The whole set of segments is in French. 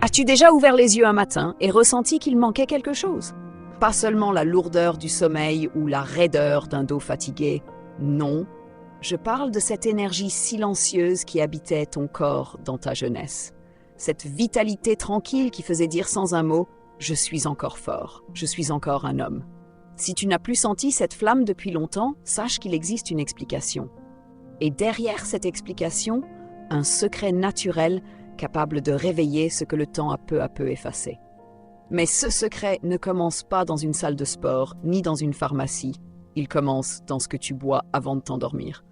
As-tu déjà ouvert les yeux un matin et ressenti qu'il manquait quelque chose? Pas seulement la lourdeur du sommeil ou la raideur d'un dos fatigué, non. Je parle de cette énergie silencieuse qui habitait ton corps dans ta jeunesse. Cette vitalité tranquille qui faisait dire sans un mot « Je suis encore fort, je suis encore un homme ». Si tu n'as plus senti cette flamme depuis longtemps, sache qu'il existe une explication. Et derrière cette explication, un secret naturel capable de réveiller ce que le temps a peu à peu effacé. Mais ce secret ne commence pas dans une salle de sport, ni dans une pharmacie. Il commence dans ce que tu bois avant de t'endormir.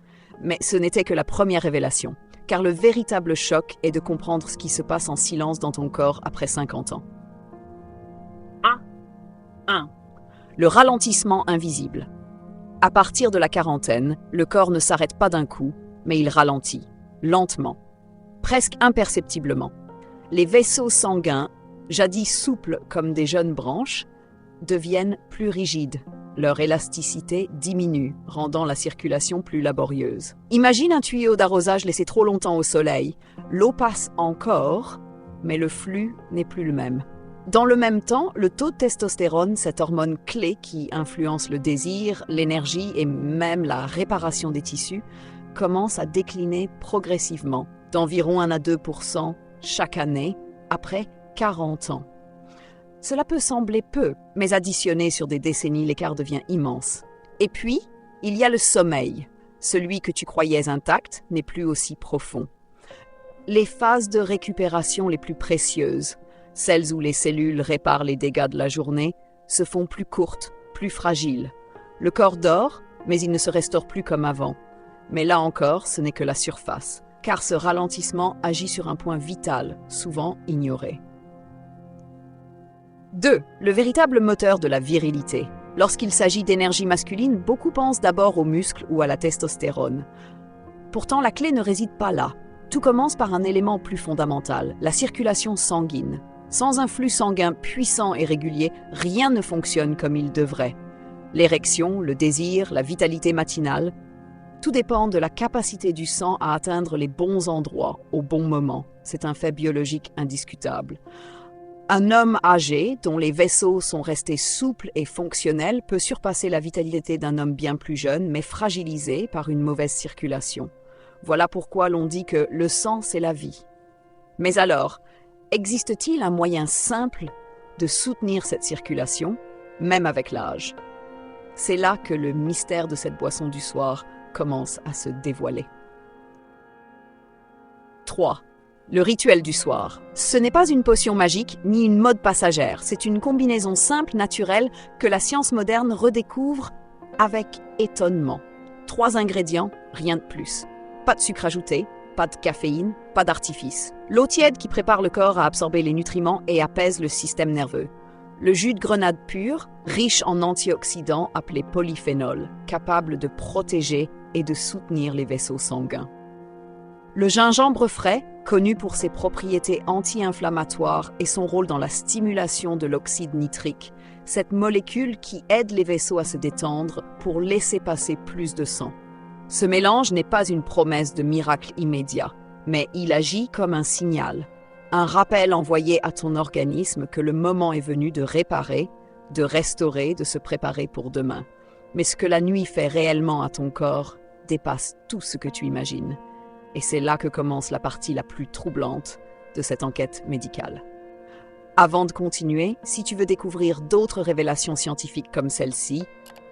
Mais ce n'était que la première révélation, car le véritable choc est de comprendre ce qui se passe en silence dans ton corps après 50 ans. 1. Le ralentissement invisible. À partir de la quarantaine, le corps ne s'arrête pas d'un coup, mais il ralentit, lentement, presque imperceptiblement. Les vaisseaux sanguins, jadis souples comme des jeunes branches, deviennent plus rigides. Leur élasticité diminue, rendant la circulation plus laborieuse. Imagine un tuyau d'arrosage laissé trop longtemps au soleil. L'eau passe encore, mais le flux n'est plus le même. Dans le même temps, le taux de testostérone, cette hormone clé qui influence le désir, l'énergie et même la réparation des tissus, commence à décliner progressivement, d'environ 1 à 2% chaque année, après 40 ans. Cela peut sembler peu, mais additionné sur des décennies, l'écart devient immense. Et puis, il y a le sommeil. Celui que tu croyais intact n'est plus aussi profond. Les phases de récupération les plus précieuses, celles où les cellules réparent les dégâts de la journée, se font plus courtes, plus fragiles. Le corps dort, mais il ne se restaure plus comme avant. Mais là encore, ce n'est que la surface, car ce ralentissement agit sur un point vital, souvent ignoré. 2. Le véritable moteur de la virilité. Lorsqu'il s'agit d'énergie masculine, beaucoup pensent d'abord aux muscles ou à la testostérone. Pourtant, la clé ne réside pas là. Tout commence par un élément plus fondamental, la circulation sanguine. Sans un flux sanguin puissant et régulier, rien ne fonctionne comme il devrait. L'érection, le désir, la vitalité matinale, tout dépend de la capacité du sang à atteindre les bons endroits au bon moment. C'est un fait biologique indiscutable. Un homme âgé, dont les vaisseaux sont restés souples et fonctionnels, peut surpasser la vitalité d'un homme bien plus jeune, mais fragilisé par une mauvaise circulation. Voilà pourquoi l'on dit que le sang, c'est la vie. Mais alors, existe-t-il un moyen simple de soutenir cette circulation, même avec l'âge? C'est là que le mystère de cette boisson du soir commence à se dévoiler. 3. Le rituel du soir. Ce n'est pas une potion magique ni une mode passagère. C'est une combinaison simple, naturelle, que la science moderne redécouvre avec étonnement. 3 ingrédients, rien de plus. Pas de sucre ajouté, pas de caféine, pas d'artifice. L'eau tiède qui prépare le corps à absorber les nutriments et apaise le système nerveux. Le jus de grenade pur, riche en antioxydants appelés polyphénols, capable de protéger et de soutenir les vaisseaux sanguins. Le gingembre frais, connu pour ses propriétés anti-inflammatoires et son rôle dans la stimulation de l'oxyde nitrique, cette molécule qui aide les vaisseaux à se détendre pour laisser passer plus de sang. Ce mélange n'est pas une promesse de miracle immédiat, mais il agit comme un signal, un rappel envoyé à ton organisme que le moment est venu de réparer, de restaurer, de se préparer pour demain. Mais ce que la nuit fait réellement à ton corps dépasse tout ce que tu imagines. Et c'est là que commence la partie la plus troublante de cette enquête médicale. Avant de continuer, si tu veux découvrir d'autres révélations scientifiques comme celle-ci,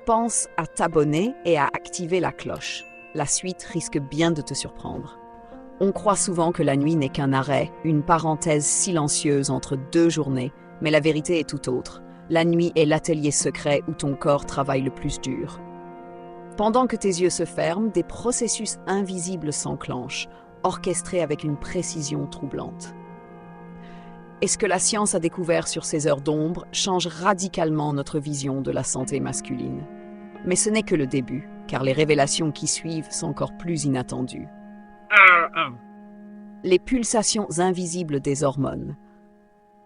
pense à t'abonner et à activer la cloche. La suite risque bien de te surprendre. On croit souvent que la nuit n'est qu'un arrêt, une parenthèse silencieuse entre 2 journées, mais la vérité est tout autre. La nuit est l'atelier secret où ton corps travaille le plus dur. Pendant que tes yeux se ferment, des processus invisibles s'enclenchent, orchestrés avec une précision troublante. Et ce que la science a découvert sur ces heures d'ombre change radicalement notre vision de la santé masculine. Mais ce n'est que le début, car les révélations qui suivent sont encore plus inattendues. Les pulsations invisibles des hormones.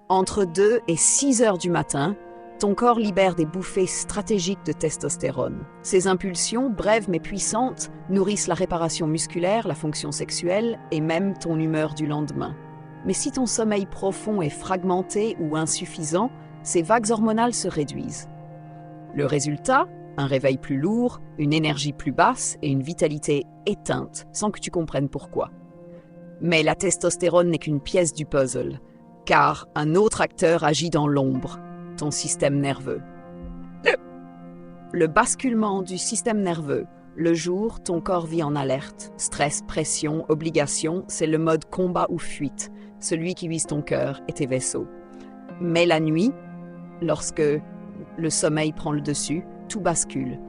Entre 2 et 6 heures du matin, ton corps libère des bouffées stratégiques de testostérone. Ces impulsions, brèves mais puissantes, nourrissent la réparation musculaire, la fonction sexuelle et même ton humeur du lendemain. Mais si ton sommeil profond est fragmenté ou insuffisant, ces vagues hormonales se réduisent. Le résultat, un réveil plus lourd, une énergie plus basse et une vitalité éteinte, sans que tu comprennes pourquoi. Mais la testostérone n'est qu'une pièce du puzzle, car un autre acteur agit dans l'ombre, ton système nerveux. Le basculement du système nerveux. Le jour, ton corps vit en alerte. Stress, pression, obligation, c'est le mode combat ou fuite, celui qui vise ton cœur et tes vaisseaux. Mais la nuit, lorsque le sommeil prend le dessus, tout bascule.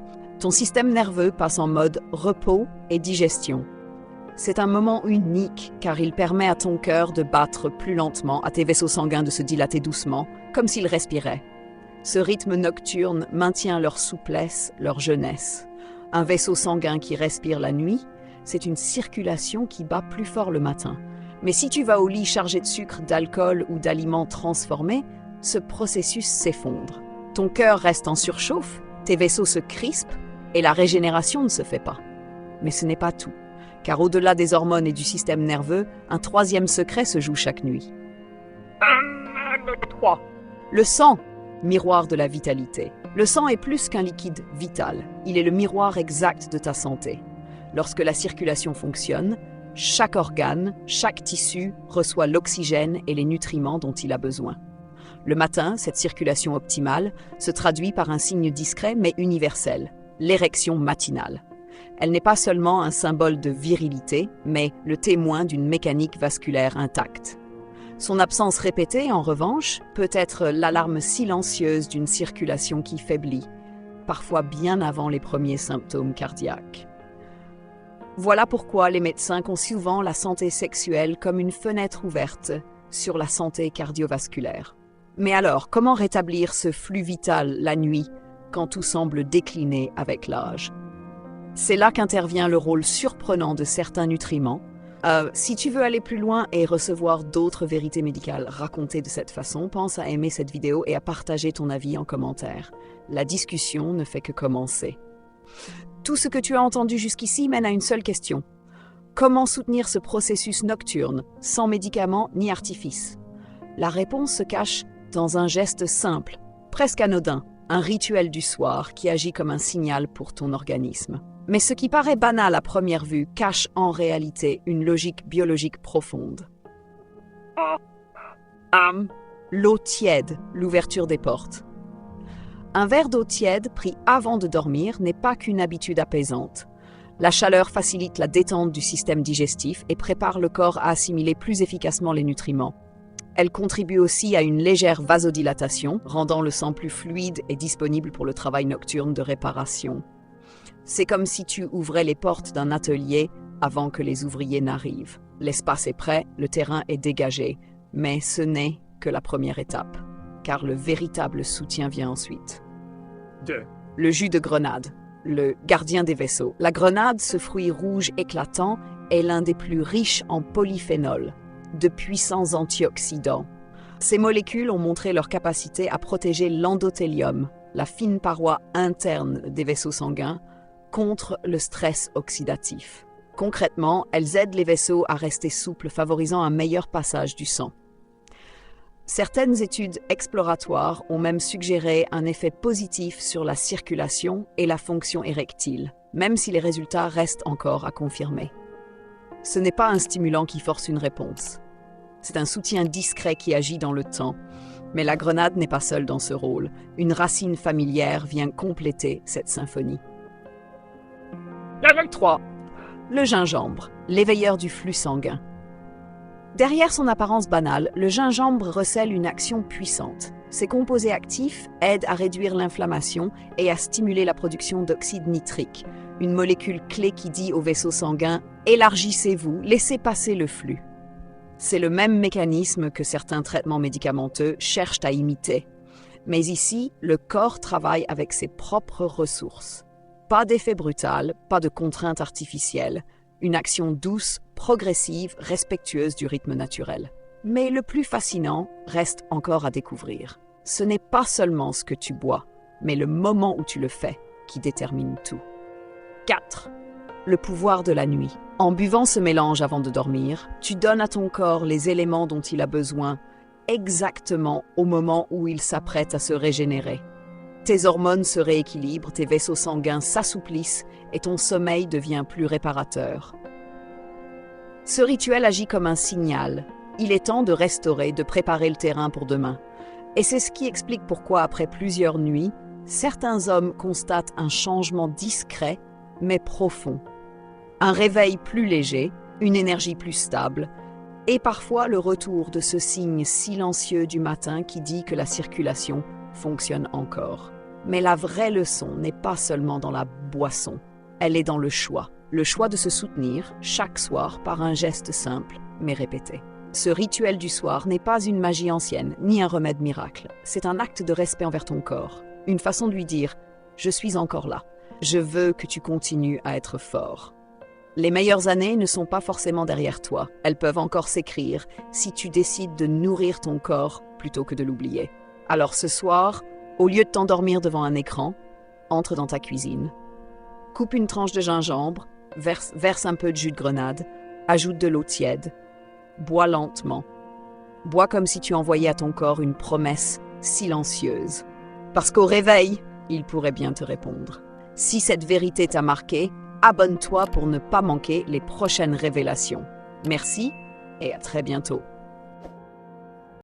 Ton système nerveux passe en mode repos et digestion. C'est un moment unique car il permet à ton cœur de battre plus lentement, à tes vaisseaux sanguins de se dilater doucement, comme s'ils respiraient. Ce rythme nocturne maintient leur souplesse, leur jeunesse. Un vaisseau sanguin qui respire la nuit, c'est une circulation qui bat plus fort le matin. Mais si tu vas au lit chargé de sucre, d'alcool ou d'aliments transformés, ce processus s'effondre. Ton cœur reste en surchauffe, tes vaisseaux se crispent et la régénération ne se fait pas. Mais ce n'est pas tout, car au-delà des hormones et du système nerveux, un troisième secret se joue chaque nuit. 3. Le sang, miroir de la vitalité. Le sang est plus qu'un liquide vital, il est le miroir exact de ta santé. Lorsque la circulation fonctionne, chaque organe, chaque tissu reçoit l'oxygène et les nutriments dont il a besoin. Le matin, cette circulation optimale se traduit par un signe discret mais universel, l'érection matinale. Elle n'est pas seulement un symbole de virilité, mais le témoin d'une mécanique vasculaire intacte. Son absence répétée, en revanche, peut être l'alarme silencieuse d'une circulation qui faiblit, parfois bien avant les premiers symptômes cardiaques. Voilà pourquoi les médecins conçoivent souvent la santé sexuelle comme une fenêtre ouverte sur la santé cardiovasculaire. Mais alors, comment rétablir ce flux vital la nuit, quand tout semble décliner avec l'âge? C'est là qu'intervient le rôle surprenant de certains nutriments. Si tu veux aller plus loin et recevoir d'autres vérités médicales racontées de cette façon, pense à aimer cette vidéo et à partager ton avis en commentaire. La discussion ne fait que commencer. Tout ce que tu as entendu jusqu'ici mène à une seule question. Comment soutenir ce processus nocturne, sans médicaments ni artifices? La réponse se cache dans un geste simple, presque anodin, un rituel du soir qui agit comme un signal pour ton organisme. Mais ce qui paraît banal à première vue cache en réalité une logique biologique profonde. L'eau tiède, l'ouverture des portes. Un verre d'eau tiède pris avant de dormir n'est pas qu'une habitude apaisante. La chaleur facilite la détente du système digestif et prépare le corps à assimiler plus efficacement les nutriments. Elle contribue aussi à une légère vasodilatation, rendant le sang plus fluide et disponible pour le travail nocturne de réparation. C'est comme si tu ouvrais les portes d'un atelier avant que les ouvriers n'arrivent. L'espace est prêt, le terrain est dégagé, mais ce n'est que la première étape, car le véritable soutien vient ensuite. 2. Le jus de grenade, le gardien des vaisseaux. La grenade, ce fruit rouge éclatant, est l'un des plus riches en polyphénols, de puissants antioxydants. Ces molécules ont montré leur capacité à protéger l'endothélium, la fine paroi interne des vaisseaux sanguins, contre le stress oxydatif. Concrètement, elles aident les vaisseaux à rester souples, favorisant un meilleur passage du sang. Certaines études exploratoires ont même suggéré un effet positif sur la circulation et la fonction érectile, même si les résultats restent encore à confirmer. Ce n'est pas un stimulant qui force une réponse. C'est un soutien discret qui agit dans le temps. Mais la grenade n'est pas seule dans ce rôle. Une racine familière vient compléter cette symphonie. 3. Le gingembre, l'éveilleur du flux sanguin. Derrière son apparence banale, le gingembre recèle une action puissante. Ses composés actifs aident à réduire l'inflammation et à stimuler la production d'oxyde nitrique, une molécule clé qui dit aux vaisseaux sanguins « élargissez-vous, laissez passer le flux ». C'est le même mécanisme que certains traitements médicamenteux cherchent à imiter. Mais ici, le corps travaille avec ses propres ressources. Pas d'effet brutal, pas de contrainte artificielle, une action douce, progressive, respectueuse du rythme naturel. Mais le plus fascinant reste encore à découvrir. Ce n'est pas seulement ce que tu bois, mais le moment où tu le fais qui détermine tout. 4. le pouvoir de la nuit. En buvant ce mélange avant de dormir, tu donnes à ton corps les éléments dont il a besoin exactement au moment où il s'apprête à se régénérer. Tes hormones se rééquilibrent, tes vaisseaux sanguins s'assouplissent et ton sommeil devient plus réparateur. Ce rituel agit comme un signal. Il est temps de restaurer, de préparer le terrain pour demain. Et c'est ce qui explique pourquoi, après plusieurs nuits, certains hommes constatent un changement discret mais profond. Un réveil plus léger, une énergie plus stable, et parfois le retour de ce signe silencieux du matin qui dit que la circulation fonctionne encore. Mais la vraie leçon n'est pas seulement dans la boisson, elle est dans le choix de se soutenir chaque soir par un geste simple mais répété. Ce rituel du soir n'est pas une magie ancienne, ni un remède miracle, c'est un acte de respect envers ton corps, une façon de lui dire « Je suis encore là, je veux que tu continues à être fort ». Les meilleures années ne sont pas forcément derrière toi, elles peuvent encore s'écrire si tu décides de nourrir ton corps plutôt que de l'oublier. Alors ce soir, au lieu de t'endormir devant un écran, entre dans ta cuisine. Coupe une tranche de gingembre, verse un peu de jus de grenade, ajoute de l'eau tiède, bois lentement. Bois comme si tu envoyais à ton corps une promesse silencieuse. Parce qu'au réveil, il pourrait bien te répondre. Si cette vérité t'a marqué, abonne-toi pour ne pas manquer les prochaines révélations. Merci et à très bientôt.